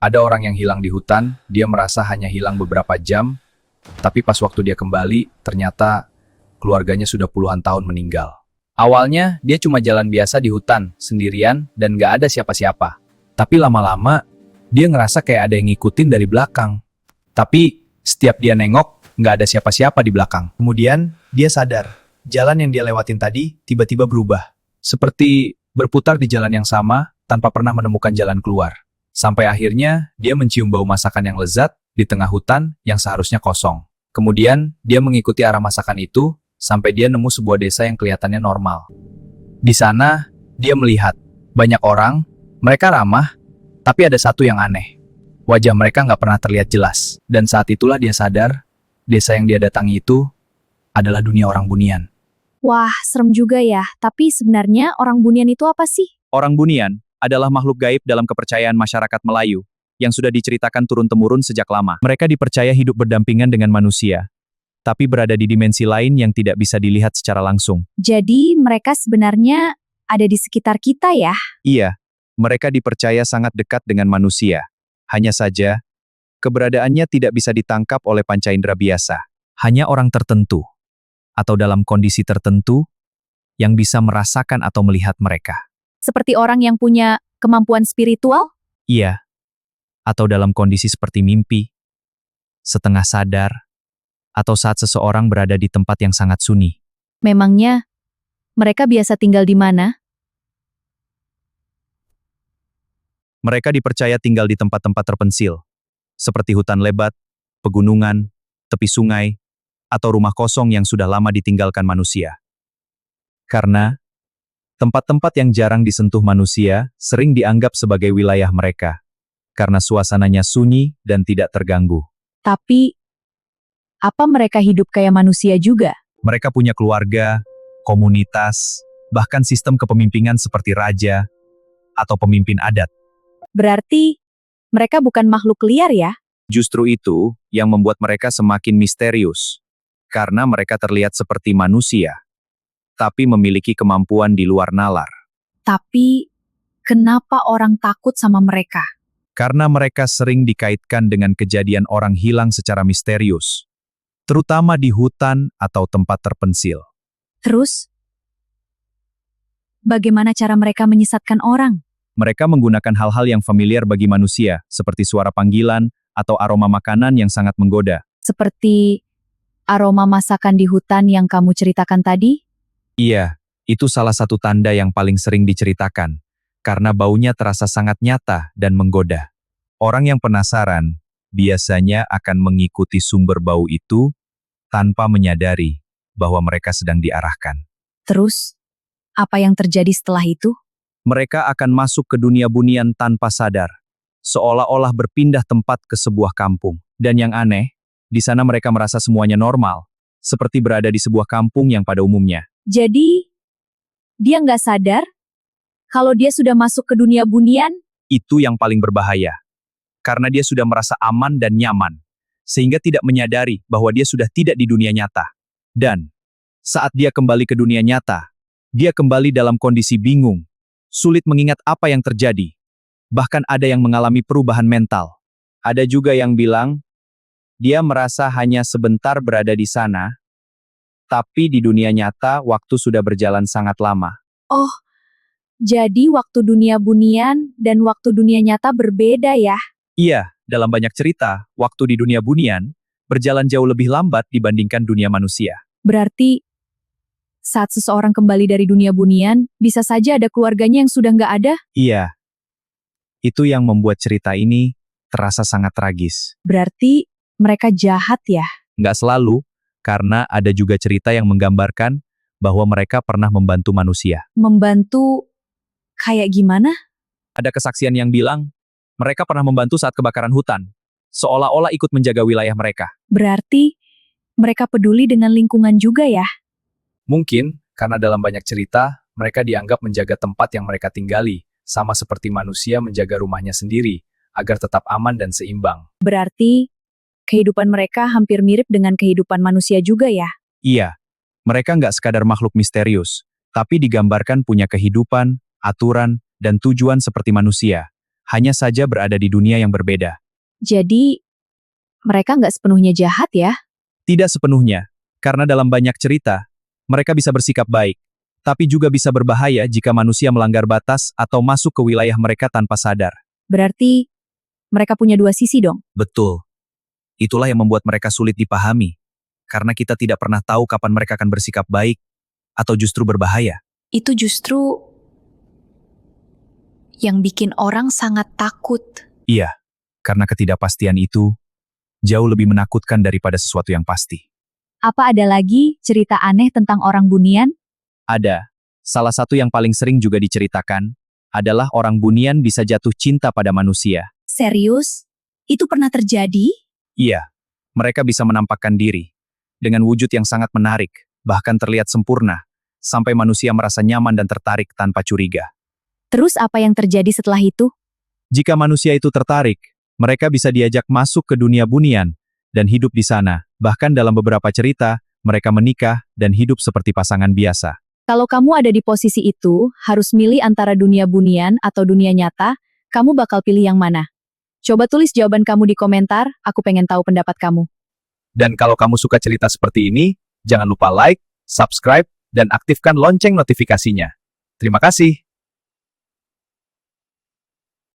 Ada orang yang hilang di hutan, dia merasa hanya hilang beberapa jam, tapi pas waktu dia kembali, ternyata keluarganya sudah puluhan tahun meninggal. Awalnya, dia cuma jalan biasa di hutan, sendirian, dan gak ada siapa-siapa. Tapi lama-lama, dia ngerasa kayak ada yang ngikutin dari belakang. Tapi, setiap dia nengok, gak ada siapa-siapa di belakang. Kemudian, dia sadar, jalan yang dia lewatin tadi tiba-tiba berubah. Seperti berputar di jalan yang sama, tanpa pernah menemukan jalan keluar. Sampai akhirnya, dia mencium bau masakan yang lezat di tengah hutan yang seharusnya kosong. Kemudian, dia mengikuti arah masakan itu, sampai dia nemu sebuah desa yang kelihatannya normal. Di sana, dia melihat banyak orang, mereka ramah, tapi ada satu yang aneh. Wajah mereka nggak pernah terlihat jelas. Dan saat itulah dia sadar, desa yang dia datangi itu adalah dunia orang bunian. Wah, serem juga ya. Tapi sebenarnya orang bunian itu apa sih? Orang bunian adalah makhluk gaib dalam kepercayaan masyarakat Melayu yang sudah diceritakan turun-temurun sejak lama. Mereka dipercaya hidup berdampingan dengan manusia, tapi berada di dimensi lain yang tidak bisa dilihat secara langsung. Jadi mereka sebenarnya ada di sekitar kita ya? Iya, mereka dipercaya sangat dekat dengan manusia. Hanya saja, keberadaannya tidak bisa ditangkap oleh panca indera biasa. Hanya orang tertentu, atau dalam kondisi tertentu, yang bisa merasakan atau melihat mereka. Seperti orang yang punya kemampuan spiritual? Iya, atau dalam kondisi seperti mimpi, setengah sadar, atau saat seseorang berada di tempat yang sangat sunyi. Memangnya mereka biasa tinggal di mana? Mereka dipercaya tinggal di tempat-tempat terpencil, seperti hutan lebat, pegunungan, tepi sungai, atau rumah kosong yang sudah lama ditinggalkan manusia. Karena tempat-tempat yang jarang disentuh manusia sering dianggap sebagai wilayah mereka, karena suasananya sunyi dan tidak terganggu. Tapi apa mereka hidup kayak manusia juga? Mereka punya keluarga, komunitas, bahkan sistem kepemimpinan seperti raja atau pemimpin adat. Berarti mereka bukan makhluk liar ya? Justru itu yang membuat mereka semakin misterius, karena mereka terlihat seperti manusia, tapi memiliki kemampuan di luar nalar. Tapi kenapa orang takut sama mereka? Karena mereka sering dikaitkan dengan kejadian orang hilang secara misterius, terutama di hutan atau tempat terpencil. Terus, bagaimana cara mereka menyesatkan orang? Mereka menggunakan hal-hal yang familiar bagi manusia, seperti suara panggilan atau aroma makanan yang sangat menggoda. Seperti aroma masakan di hutan yang kamu ceritakan tadi? Iya, itu salah satu tanda yang paling sering diceritakan, karena baunya terasa sangat nyata dan menggoda. Orang yang penasaran biasanya akan mengikuti sumber bau itu tanpa menyadari bahwa mereka sedang diarahkan. Terus, apa yang terjadi setelah itu? Mereka akan masuk ke dunia bunian tanpa sadar, seolah-olah berpindah tempat ke sebuah kampung. Dan yang aneh, di sana mereka merasa semuanya normal, seperti berada di sebuah kampung yang pada umumnya. Jadi, dia nggak sadar kalau dia sudah masuk ke dunia bunian? Itu yang paling berbahaya. Karena dia sudah merasa aman dan nyaman, sehingga tidak menyadari bahwa dia sudah tidak di dunia nyata. Dan, saat dia kembali ke dunia nyata, dia kembali dalam kondisi bingung, sulit mengingat apa yang terjadi. Bahkan ada yang mengalami perubahan mental. Ada juga yang bilang, dia merasa hanya sebentar berada di sana, tapi di dunia nyata waktu sudah berjalan sangat lama. Oh, jadi waktu dunia bunian dan waktu dunia nyata berbeda ya? Iya, dalam banyak cerita, waktu di dunia bunian berjalan jauh lebih lambat dibandingkan dunia manusia. Berarti, saat seseorang kembali dari dunia bunian, bisa saja ada keluarganya yang sudah nggak ada? Iya, itu yang membuat cerita ini terasa sangat tragis. Berarti, mereka jahat ya? Nggak selalu, karena ada juga cerita yang menggambarkan bahwa mereka pernah membantu manusia. Membantu kayak gimana? Ada kesaksian yang bilang, mereka pernah membantu saat kebakaran hutan, seolah-olah ikut menjaga wilayah mereka. Berarti, mereka peduli dengan lingkungan juga ya? Mungkin, karena dalam banyak cerita, mereka dianggap menjaga tempat yang mereka tinggali, sama seperti manusia menjaga rumahnya sendiri, agar tetap aman dan seimbang. Berarti, kehidupan mereka hampir mirip dengan kehidupan manusia juga ya? Iya, mereka nggak sekadar makhluk misterius, tapi digambarkan punya kehidupan, aturan, dan tujuan seperti manusia. hanya saja berada di dunia yang berbeda. Jadi, mereka nggak sepenuhnya jahat ya? Tidak sepenuhnya, karena dalam banyak cerita, mereka bisa bersikap baik, tapi juga bisa berbahaya jika manusia melanggar batas atau masuk ke wilayah mereka tanpa sadar. Berarti, mereka punya dua sisi dong. Betul. Itulah yang membuat mereka sulit dipahami, karena kita tidak pernah tahu kapan mereka akan bersikap baik atau justru berbahaya. Itu justru yang bikin orang sangat takut. Iya, karena ketidakpastian itu jauh lebih menakutkan daripada sesuatu yang pasti. Apa ada lagi cerita aneh tentang orang bunian? Ada. Salah satu yang paling sering juga diceritakan adalah orang bunian bisa jatuh cinta pada manusia. Serius? Itu pernah terjadi? Iya, mereka bisa menampakkan diri dengan wujud yang sangat menarik, bahkan terlihat sempurna, sampai manusia merasa nyaman dan tertarik tanpa curiga. Terus apa yang terjadi setelah itu? Jika manusia itu tertarik, mereka bisa diajak masuk ke dunia bunian dan hidup di sana. Bahkan dalam beberapa cerita, mereka menikah dan hidup seperti pasangan biasa. Kalau kamu ada di posisi itu, harus milih antara dunia bunian atau dunia nyata, kamu bakal pilih yang mana? Coba tulis jawaban kamu di komentar, aku pengen tahu pendapat kamu. Dan kalau kamu suka cerita seperti ini, jangan lupa like, subscribe, dan aktifkan lonceng notifikasinya. Terima kasih.